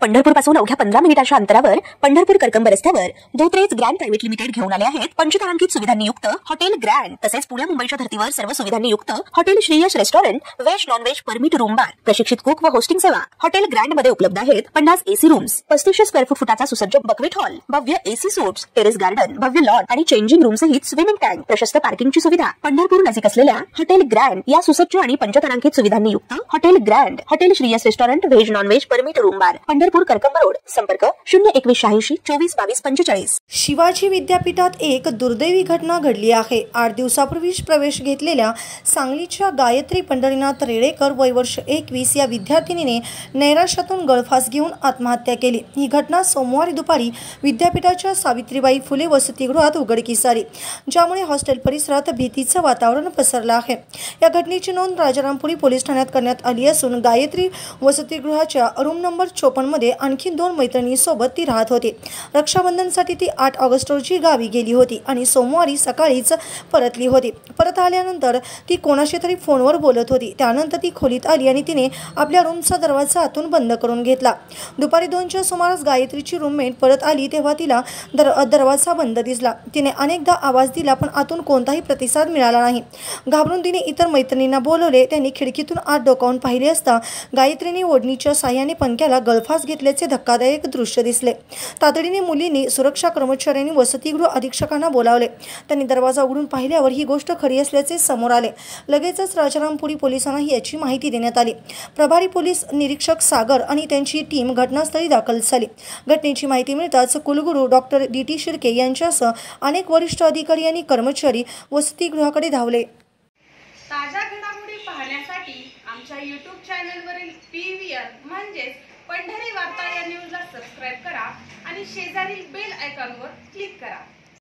पंढरपूरपासून अवघ्या 15 मिनिटांच्या अंतरावर पंढरपूर करकंब रस्त्यावर धोत्रेज ग्रँड प्रायव्हेट लिमिटेड घेऊन आले आहेत पंचतारांकित सुविधांनी युक्त हॉटेल ग्रँड। तसेच पुणे मुंबईच्या धर्तीवर सर्व सुविधांनी युक्त hotel Shriyash restaurant, veg non veg permit room bar, प्रशिक्षित कुक व होस्टिंग सेवा। हॉटेल ग्रँड मध्ये उपलब्ध आहेत 50 एसी रूम्स, 3500 स्क्वेअर फुटाचा सुसज्ज बक्वेट हॉल, भव्य एसी सूट्स, टेरेस गार्डन, भव्य लॉन आणि चेंजिंग रूम सहित स्विमिंग टँक, प्रशस्त पार्किंगची सुविधा। पंढरपूर नजीक असलेल्या हॉटेल ग्रँड या सुसज्ज आणि पंचतारांकित सुविधांनी युक्त hotel grand, hotel Shriyash restaurant, veg non veg permit room bar, Pandharpur Karkamb road. संपर्क 0181 24 22 45। शिवाजी विद्यापीठात एक दुर्दैवी घटना घडली आहे। 8 दिवसापूर्वीच प्रवेश घेतलेल्या सांगलीच्या गायत्री पंढरीनाथ रेडेकर वय वर्ष 21 या विद्यार्थिनीने नैराश्यातून गळफास घेऊन आत्महत्या केली। ही घटना सोमवारी दुपारी विद्यापीठाच्या सावित्रीबाई फुले वसतिगृहात उघडकीस आली, ज्यामुळे हॉस्टेल परिसरात भीतीचं वातावरण पसरलं आहे। या घटनेची नोंद राजारामपुरी पोलीस ठाण्यात करण्यात आली असून गायत्री वसतिगृहाच्या रूम नंबर 54 मध्ये आणखी 2 मैत्रिणींसोबत ती राहत होती। रक्षाबंधनसाठी ती 8 ऑगस्ट रोजी गावी गेली होती आणि सोमवारी सकाळीच परतली होती। परत आल्यानंतर ती कोणाशी तरी फोनवर बोलत होती। त्यानंतर ती खोलीत आली आणि तिने आपल्या रूमचा दरवाजा आतून बंद करून घेतला। दुपारी 2च्या सुमारास गायत्रीची रूममेट परत आली तेव्हा तिला दरवाजा बंद दिसला। तिने अनेकदा आवाज दिला पण आतून कोणताही प्रतिसाद मिळाला नाही। घाबरून तिने इतर मैत्रिणींना बोलवले। त्यांनी खिडकीतून आत डोकावून पाहिले असता गायत्रीने ओढणीच्या साहाय्याने पंख्याला गळफास घेतल्याचे धक्कादायक दृश्य दिसले। तातडीने मुलींनी सुरक्षा कर्मचाऱ्यांनी वसतिगृह अधीक्षकांना बोलावले। त्यांनी दरवाजा उघडून पाहिल्यावर ही गोष्ट खरी असल्याचे समोर आले। लगेचच राजारामपुरी पोलिसांना याची माहिती देण्यात आली। प्रभारी पोलीस निरीक्षक सागर आणि त्यांची टीम घटनास्थळी दाखल झाली। घटनेची माहिती मिळताच कुलगुरू डॉक्टर DT शिर्के यांच्यासह अनेक वरिष्ठ अधिकारी आणि कर्मचारी वसतिगृहाकडे धावले। ताज्या घडामोडी पाहण्यासाठी आमच्या YouTube चॅनलवरील PVR म्हणजेच पंढरी वार्ता या न्यूजला सबस्क्राइब करा आणि शेजारील बेल आयकॉनवर क्लिक करा।